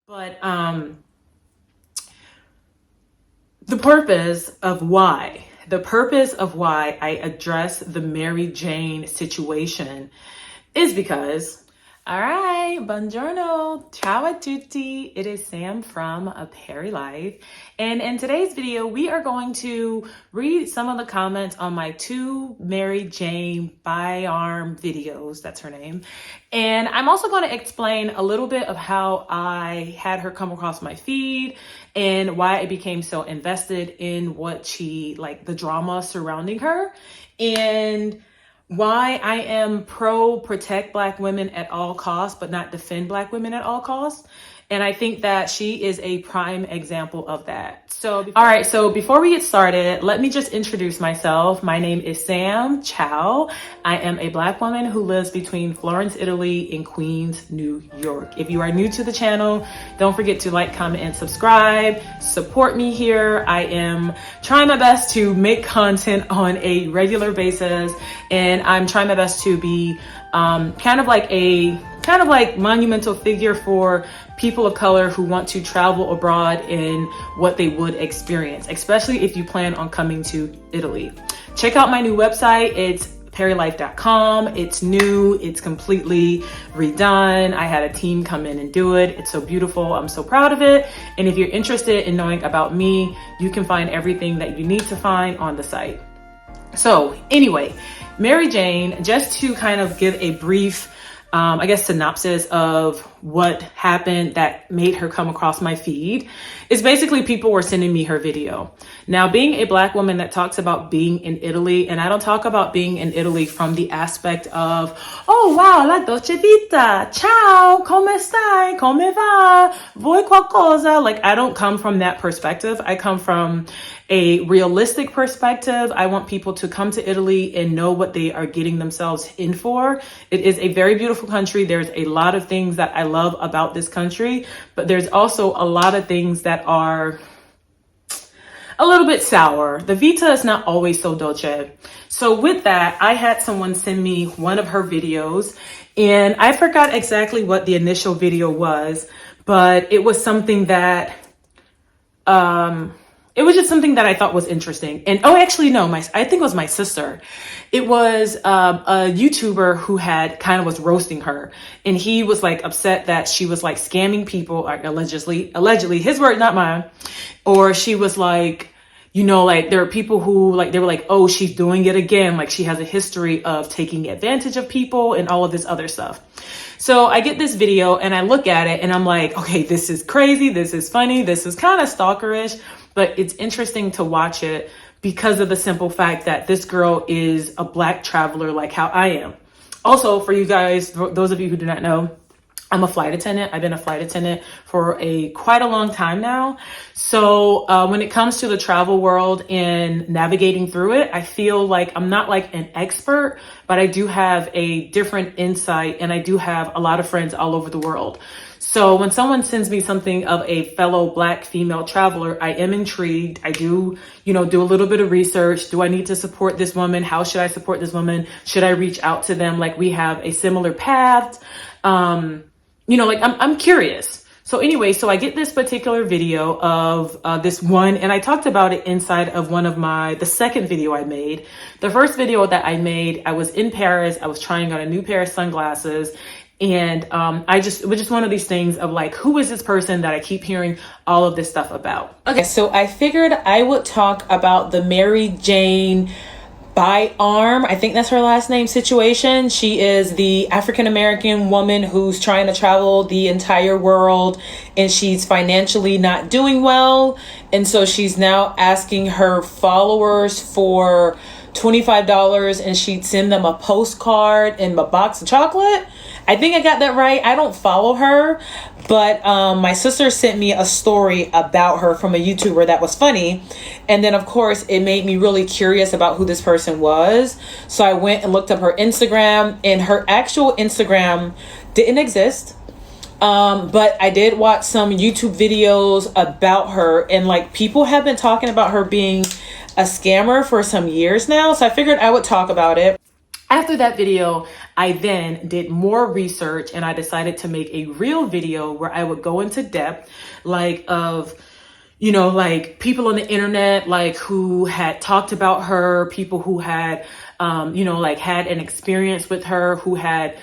But the purpose of why I address the MaryJane situation is because, all right, buongiorno, ciao a tutti. It is Sam from A Perry Life. And in today's video, we are going to read some of the comments on my two MaryJane Byarm videos. That's her name. And I'm also going to explain a little bit of how I had her come across my feed and why I became so invested in what the drama surrounding her, and why I am pro protect Black women at all costs, but not defend Black women at all costs. And I think that she is a prime example of that. So before we get started, let me just introduce myself. My name is Sam Chow. I am a Black woman who lives between Florence, Italy and Queens, New York. If you are new to the channel, don't forget to like, comment, and subscribe. Support me here. I am trying my best to make content on a regular basis, and I'm trying my best to be kind of like monumental figure for people of color who want to travel abroad in what they would experience, especially if you plan on coming to Italy. Check out my new website. It's perrylife.com. It's new. It's completely redone. I had a team come in and do it. It's so beautiful. I'm so proud of it. And if you're interested in knowing about me, you can find everything that you need to find on the site. So anyway, MaryJane, just to kind of give a brief synopsis of what happened that made her come across my feed, is basically people were sending me her video. Now, being a Black woman that talks about being in Italy, and I don't talk about being in Italy from the aspect of, oh wow, la dolce vita, ciao, come stai, come va, vuoi qualcosa? Like, I don't come from that perspective. I come from a realistic perspective. I want people to come to Italy and know what they are getting themselves in for. It is a very beautiful country. There's a lot of things that I love about this country, but there's also a lot of things that are a little bit sour. The vita is not always so dolce. So with that, I had someone send me one of her videos, and I forgot exactly what the initial video was, but it was something that, it was just something that I thought was interesting. And I think it was my sister. It was a YouTuber who was roasting her, and he was like upset that she was like scamming people, like allegedly, his word, not mine. Or she was like, there are people who they were like, oh, she's doing it again. Like, she has a history of taking advantage of people and all of this other stuff. So I get this video and I look at it and I'm like, okay, this is crazy. This is funny. This is kind of stalkerish, but it's interesting to watch it because of the simple fact that this girl is a Black traveler like how I am. Also, for you guys, those of you who do not know, I'm a flight attendant. I've been a flight attendant for quite a long time now. So when it comes to the travel world and navigating through it, I feel like I'm not like an expert, but I do have a different insight, and I do have a lot of friends all over the world. So when someone sends me something of a fellow Black female traveler, I am intrigued. I do, do a little bit of research. Do I need to support this woman? How should I support this woman? Should I reach out to them? Like, we have a similar path. I'm curious. So anyway, so I get this particular video of this one, and I talked about it inside of the second video I made. The first video that I made, I was in Paris. I was trying on a new pair of sunglasses. And it was just one of these things of like, who is this person that I keep hearing all of this stuff about? Okay, so I figured I would talk about the MaryJane Byarm, I think that's her last name, situation. She is the African-American woman who's trying to travel the entire world, and she's financially not doing well. And so she's now asking her followers for $25, and she'd send them a postcard and a box of chocolate. I think I got that right. I don't follow her, but my sister sent me a story about her from a YouTuber that was funny. And then, of course, it made me really curious about who this person was. So I went and looked up her Instagram, and her actual Instagram didn't exist. But I did watch some YouTube videos about her, and like, people have been talking about her being a scammer for some years now. So I figured I would talk about it. After that video, I then did more research and I decided to make a real video where I would go into depth, like of, like people on the internet, like who had talked about her, people who had, like had an experience with her, who had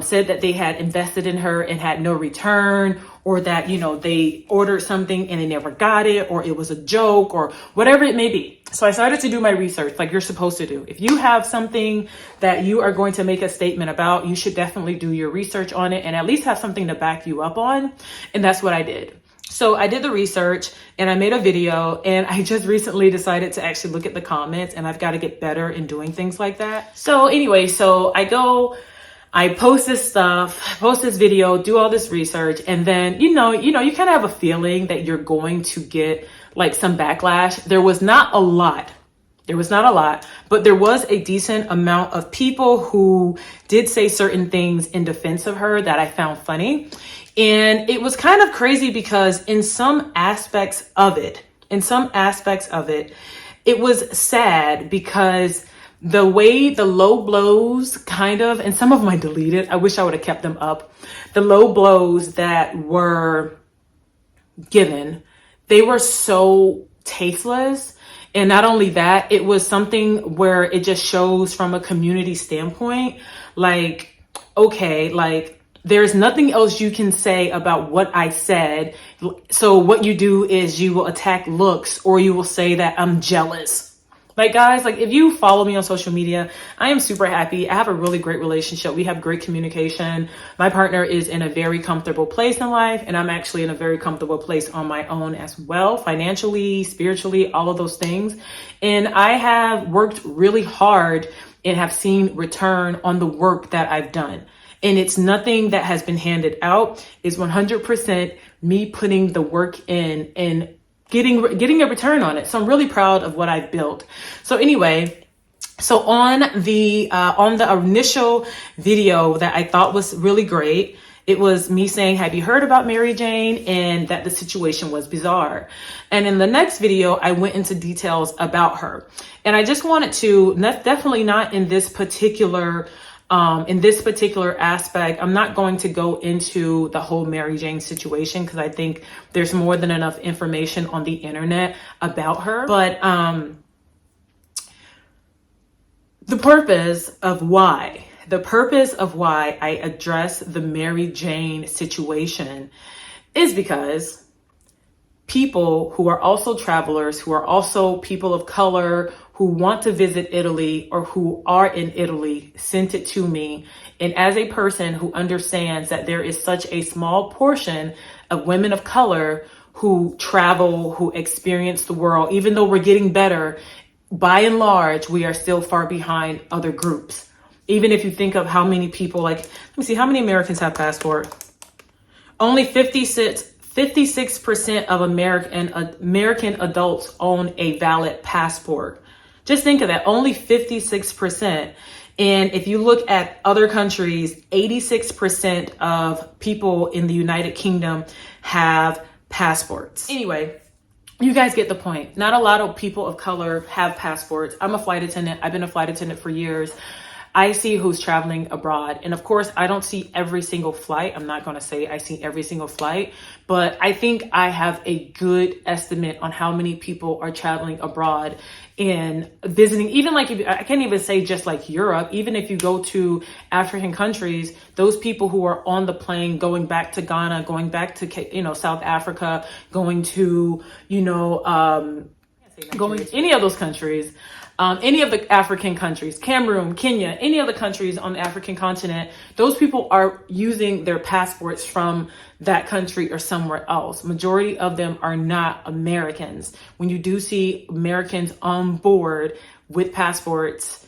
said that they had invested in her and had no return, or that, they ordered something and they never got it, or it was a joke, or whatever it may be. So I started to do my research like you're supposed to do. If you have something that you are going to make a statement about, you should definitely do your research on it and at least have something to back you up on. And that's what I did. So I did the research and I made a video, and I just recently decided to actually look at the comments, and I've got to get better in doing things like that. So anyway, I post this stuff, post this video, do all this research, and then, you kind of have a feeling that you're going to get like some backlash. There was not a lot, but there was a decent amount of people who did say certain things in defense of her that I found funny. And it was kind of crazy because in some aspects of it, it was sad because the way the low blows kind of, and some of them I deleted, I wish I would have kept them up. The low blows that were given, they were so tasteless. And not only that, it was something where it just shows from a community standpoint, like, okay, like, there's nothing else you can say about what I said. So what you do is you will attack looks, or you will say that I'm jealous. Like, guys, like if you follow me on social media, I am super happy. I have a really great relationship. We have great communication. My partner is in a very comfortable place in life, and I'm actually in a very comfortable place on my own as well, financially, spiritually, all of those things. And I have worked really hard and have seen return on the work that I've done. And it's nothing that has been handed out. It's 100% me putting the work in and getting a return on it. So I'm really proud of what I've built. So anyway, so on the initial video that I thought was really great, it was me saying, have you heard about MaryJane? And that the situation was bizarre. And in the next video, I went into details about her. And I just wanted to, definitely not in this particular aspect, I'm not going to go into the whole MaryJane situation because I think there's more than enough information on the internet about her. But the purpose of why I address the MaryJane situation is because people who are also travelers, who are also people of color, who want to visit Italy or who are in Italy, sent it to me. And as a person who understands that there is such a small portion of women of color who travel, who experience the world, even though we're getting better, by and large, we are still far behind other groups. Even if you think of how many people, like, let me see, how many Americans have passports? Only 56% of American adults own a valid passport. Just think of that, only 56%. And if you look at other countries, 86% of people in the United Kingdom have passports. Anyway, you guys get the point. Not a lot of people of color have passports. I'm a flight attendant. I've been a flight attendant for years. I see who's traveling abroad. And of course, I don't see every single flight. I'm not going to say I see every single flight, but I think I have a good estimate on how many people are traveling abroad and visiting. Even like, I can't even say just like Europe, even if you go to African countries, those people who are on the plane going back to Ghana, going back to, South Africa, going to, going to any of those countries, any of the African countries, Cameroon, Kenya, any other countries on the African continent, those people are using their passports from that country or somewhere else. Majority of them are not Americans. When you do see Americans on board with passports,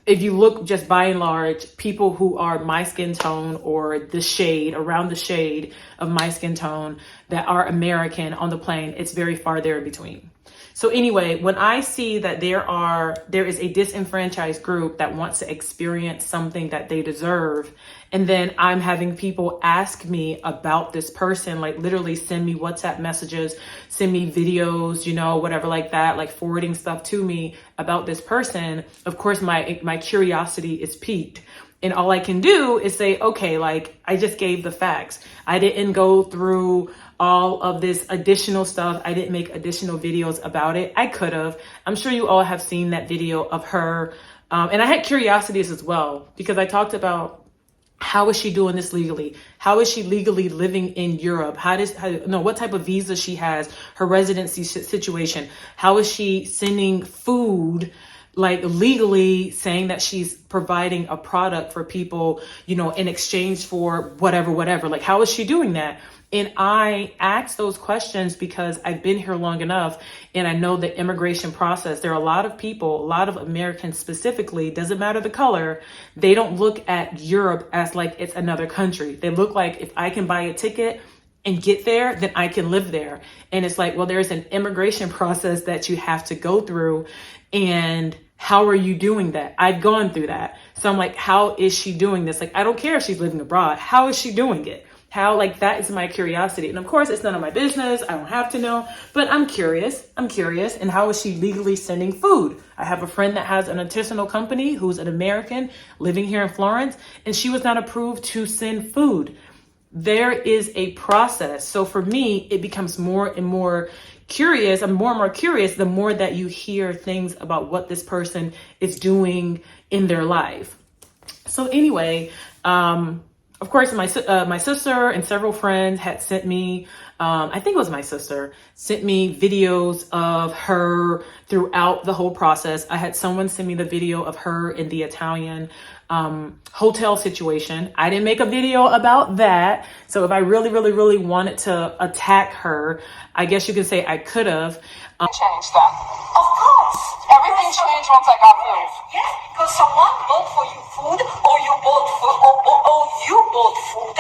if you look just by and large, people who are my skin tone or the shade, around the shade of my skin tone that are American on the plane, it's very far there in between. So anyway, when I see that there is a disenfranchised group that wants to experience something that they deserve, and then I'm having people ask me about this person, like literally send me WhatsApp messages, send me videos, you know, whatever like that, like forwarding stuff to me about this person, of course my curiosity is piqued. And all I can do is say, okay, like I just gave the facts. I didn't go through all of this additional stuff. I didn't make additional videos about it. I could have. I'm sure you all have seen that video of her. And I had curiosities as well, because I talked about how is she doing this legally? How is she legally living in Europe? What type of visa she has, her residency situation? How is she sending food, like legally saying that she's providing a product for people, you know, in exchange for whatever. Like, how is she doing that? And I ask those questions because I've been here long enough and I know the immigration process. There are a lot of people, a lot of Americans specifically, doesn't matter the color, they don't look at Europe as like it's another country. They look like if I can buy a ticket and get there, then I can live there. And it's like, well, there's an immigration process that you have to go through. And how are you doing that? I've gone through that. So I'm like, how is she doing this? Like, I don't care if she's living abroad. How is she doing it? How, like, that is my curiosity. And of course, it's none of my business. I don't have to know, but I'm curious. And how is she legally sending food? I have a friend that has an artisanal company who's an American living here in Florence, and she was not approved to send food. There is a process. So for me, it becomes more and more curious. I'm more and more curious the more that you hear things about what this person is doing in their life. So anyway, of course, my sister and several friends had sent me, I think it was my sister, sent me videos of her throughout the whole process. I had someone send me the video of her in the Italian hotel situation. I didn't make a video about that. So if I really wanted to attack her, I guess you could say I could have. Change that. Of course. Everything changed once I got moved. Yes, because someone bought for you food, or you bought food, or you bought food.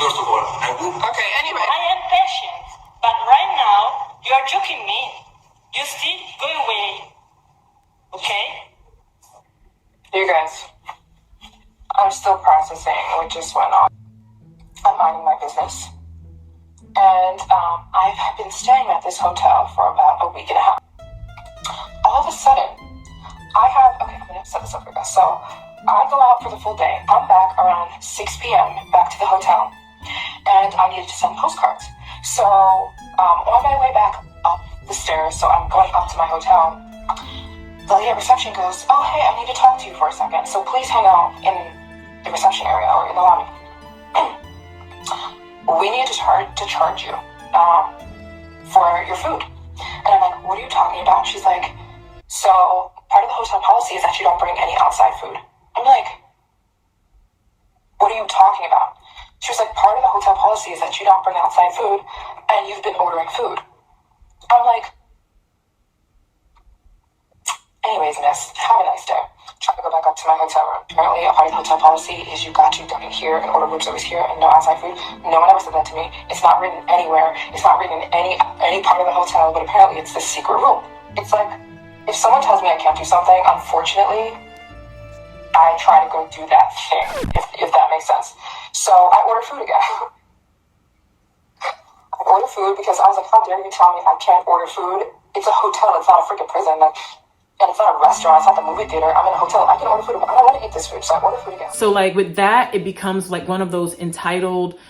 First of all, okay, anyway. I am patient, but right now, you are joking me. You still go away. Okay? You guys, I'm still processing what just went on. I'm minding my business. And I've been staying at this hotel for about a week and a half. All of a sudden, I'm going to set this up for you guys. So I go out for the full day. I'm back around 6 p.m. back to the hotel. And I needed to send postcards. So on my way back up the stairs, so I'm going up to my hotel, the lady at reception goes, oh, hey, I need to talk to you for a second. So please hang out in the reception area or in the lobby. We need to charge you for your food. And I'm like, what are you talking about? She's like, so part of the hotel policy is that you don't bring any outside food. I'm like, what are you talking about? She was like, part of the hotel policy is that you don't bring outside food, and you've been ordering food. I'm like, anyways, miss, have a nice day. Trying to go back up to my hotel room. Apparently, a part of the hotel policy is you got to dine here and order room service here and no outside food. No one ever said that to me. It's not written anywhere. It's not written in any part of the hotel, but apparently it's the secret rule. It's like, if someone tells me I can't do something, unfortunately, I try to go do that thing, if that makes sense. So I order food again. I order food because I was like, how dare you tell me I can't order food? It's a hotel. It's not a freaking prison. Like, and it's not a restaurant, it's not the movie theater. I'm in a hotel. I can order food. I don't want to eat this food, so I order food again. So like with that, it becomes like one of those entitled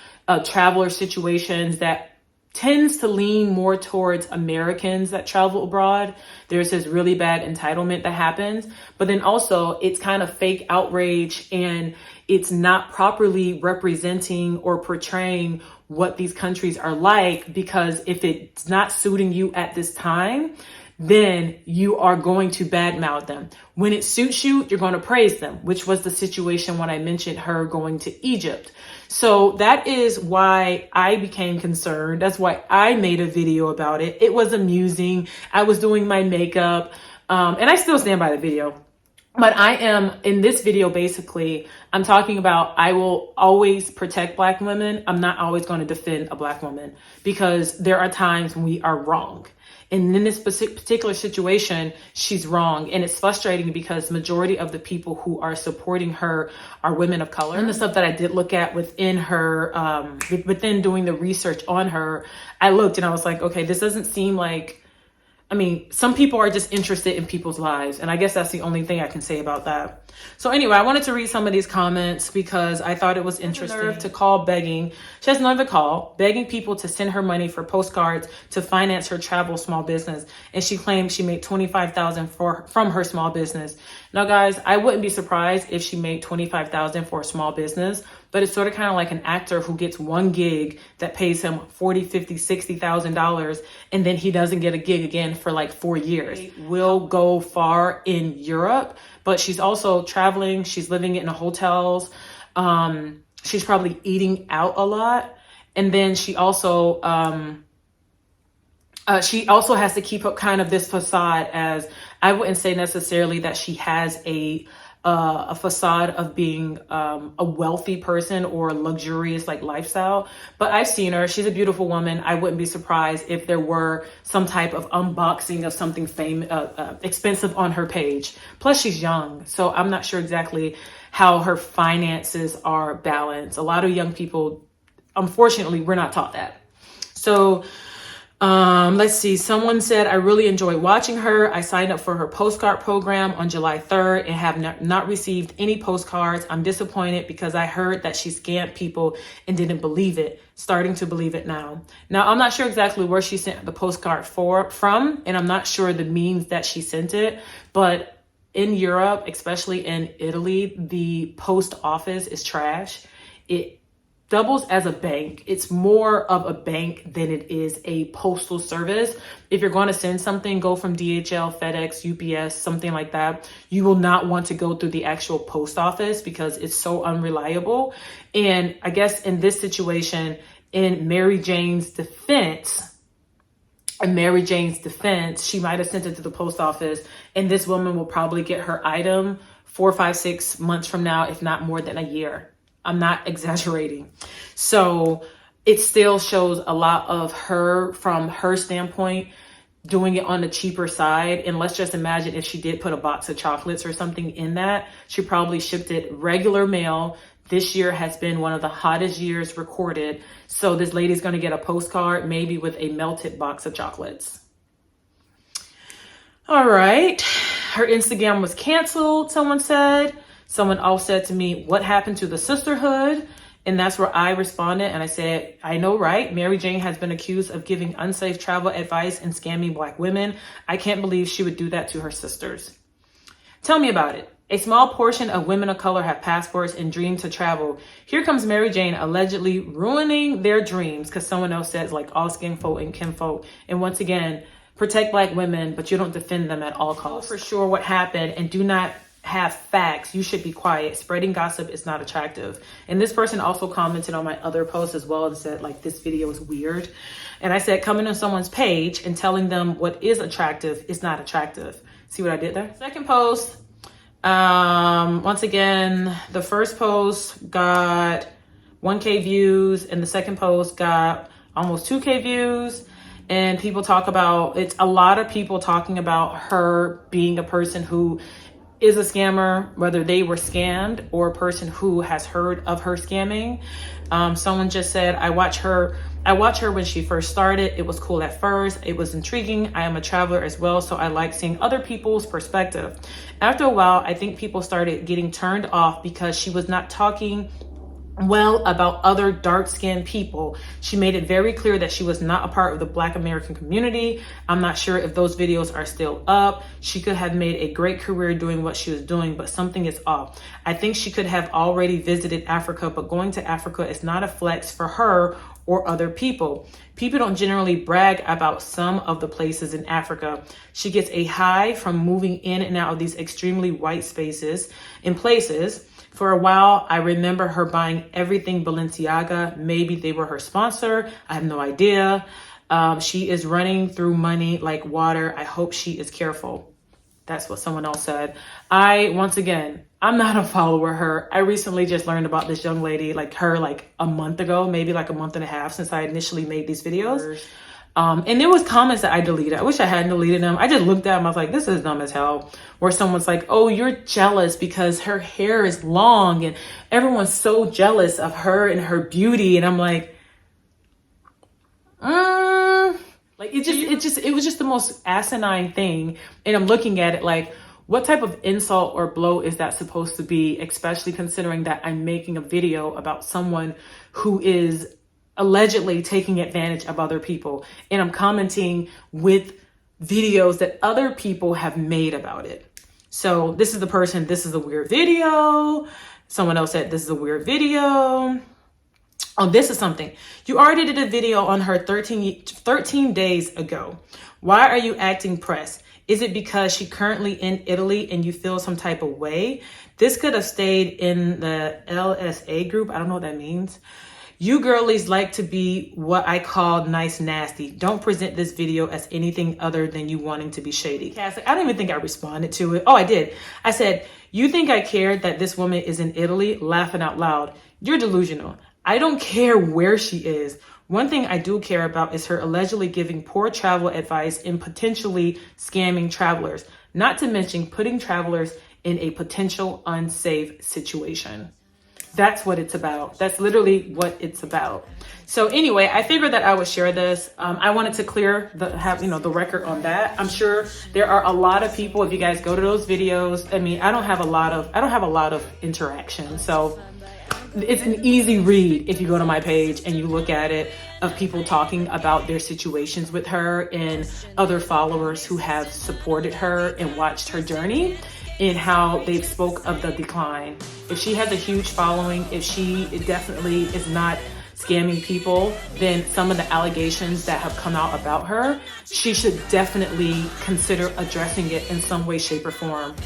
traveler situations that tends to lean more towards Americans that travel abroad. There's this really bad entitlement that happens, but then also it's kind of fake outrage and it's not properly representing or portraying what these countries are like, because if it's not suiting you at this time, then you are going to badmouth them. When it suits you, you're going to praise them, which was the situation when I mentioned her going to Egypt. So that is why I became concerned. That's why I made a video about it. It was amusing. I was doing my makeup, and I still stand by the video. But I am, in this video, basically, I'm talking about I will always protect Black women. I'm not always going to defend a Black woman because there are times when we are wrong. And in this particular situation, she's wrong. And it's frustrating because majority of the people who are supporting her are women of color. And the stuff that I did look at within her, within doing the research on her, I looked and I was like, okay, this doesn't seem like, I mean, some people are just interested in people's lives. And I guess that's the only thing I can say about that. So anyway, I wanted to read some of these comments because I thought it was interesting. To call begging. She has another call, begging people to send her money for postcards to finance her travel small business. And she claimed she made $25,000 from her small business. Now, guys, I wouldn't be surprised if she made $25,000 for a small business, but it's sort of kind of like an actor who gets one gig that pays him $40,000, $50,000, $60,000, and then he doesn't get a gig again for like 4 years. Will go far in Europe, but she's also traveling. She's living in hotels. She's probably eating out a lot, and then she also has to keep up kind of this facade as, I wouldn't say necessarily that she has a facade of being a wealthy person or luxurious like lifestyle, but I've seen her. She's a beautiful woman. I wouldn't be surprised if there were some type of unboxing of something expensive on her page. Plus, she's young, so I'm not sure exactly how her finances are balanced. A lot of young people, unfortunately, we're not taught that. So let's see. Someone said, I really enjoy watching her. I signed up for her postcard program on July 3rd and have not received any postcards. I'm disappointed because I heard that she scammed people and didn't believe it. Starting to believe it now. Now, I'm not sure exactly where she sent the postcard from, and I'm not sure the means that she sent it, but in Europe, especially in Italy, the post office is trash. It doubles as a bank. It's more of a bank than it is a postal service. If you're going to send something, go from DHL, FedEx, UPS, something like that. You will not want to go through the actual post office because it's so unreliable. And I guess in this situation, in MaryJane's defense, she might have sent it to the post office, and this woman will probably get her item 4, 5, 6 months from now, if not more than a year. I'm not exaggerating. So it still shows a lot of her, from her standpoint, doing it on the cheaper side. And let's just imagine if she did put a box of chocolates or something in that, she probably shipped it regular mail. This year has been one of the hottest years recorded. So this lady's going to get a postcard, maybe with a melted box of chocolates. All right. Her Instagram was canceled, someone said. Someone else said to me, what happened to the sisterhood? And that's where I responded. And I said, I know, right? MaryJane has been accused of giving unsafe travel advice and scamming Black women. I can't believe she would do that to her sisters. Tell me about it. A small portion of women of color have passports and dream to travel. Here comes MaryJane allegedly ruining their dreams because someone else says like all skin folk and kinfolk. And once again, protect Black women, but you don't defend them at all costs. For sure what happened, and do not have facts. You should be quiet. Spreading gossip is not attractive. And this person also commented on my other post as well and said like this video is weird. And I said coming on someone's page and telling them what is attractive is not attractive. See what I did there? Second post. Once again, the first post got 1K views and the second post got almost 2K views. And people talk about, it's a lot of people talking about her being a person who is a scammer, whether they were scammed or a person who has heard of her scamming. Someone just said, I watch her when she first started. It was cool at first. It was intriguing. I am a traveler as well, so I like seeing other people's perspective. After a while, I think people started getting turned off because she was not talking well about other dark-skinned people. She made it very clear that she was not a part of the Black American community. I'm not sure if those videos are still up. She could have made a great career doing what she was doing, but something is off. I think she could have already visited Africa, but going to Africa is not a flex for her or other people. People don't generally brag about some of the places in Africa. She gets a high from moving in and out of these extremely white spaces in places. For a while, I remember her buying everything Balenciaga. Maybe they were her sponsor. I have no idea. She is running through money like water. I hope she is careful. That's what someone else said. Once again, I'm not a follower of her. I recently just learned about this young lady, like her, like a month ago, maybe like a month and a half since I initially made these videos. And there was comments that I deleted. I wish I hadn't deleted them. I just looked at them. I was like, this is dumb as hell. Where someone's like, oh, you're jealous because her hair is long and everyone's so jealous of her and her beauty. And I'm like, like it was just the most asinine thing. And I'm looking at it like, what type of insult or blow is that supposed to be? Especially considering that I'm making a video about someone who is allegedly taking advantage of other people. And I'm commenting with videos that other people have made about it. So this is the person, this is a weird video. Someone else said, this is a weird video. Oh, this is something. You already did a video on her 13 days ago. Why are you acting pressed? Is it because she currently in Italy and you feel some type of way? This could have stayed in the LSA group. I don't know what that means. You girlies like to be what I call nice nasty. Don't present this video as anything other than you wanting to be shady. Cass, I don't even think I responded to it. Oh, I did. I said, you think I cared that this woman is in Italy? Laughing out loud. You're delusional. I don't care where she is. One thing I do care about is her allegedly giving poor travel advice and potentially scamming travelers, not to mention putting travelers in a potential unsafe situation. That's what it's about. That's literally what it's about. So anyway, I figured that I would share this. I wanted to clear the record on that. I'm sure there are a lot of people, if you guys go to those videos, I mean, I don't have a lot of interaction. So it's an easy read if you go to my page and you look at it, of people talking about their situations with her and other followers who have supported her and watched her journey and how they've spoke of the decline. If she has a huge following, if she definitely is not scamming people, then some of the allegations that have come out about her, she should definitely consider addressing it in some way, shape, or form.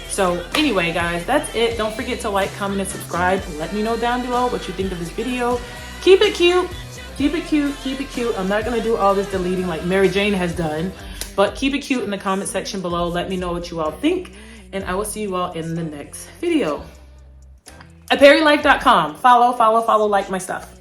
So anyway, guys, that's it. Don't forget to like, comment, and subscribe. Let me know down below what you think of this video. Keep it cute. Keep it cute. Keep it cute. I'm not going to do all this deleting like MaryJane has done, but keep it cute in the comment section below. Let me know what you all think, and I will see you all in the next video. At perrylife.com. Follow, like my stuff.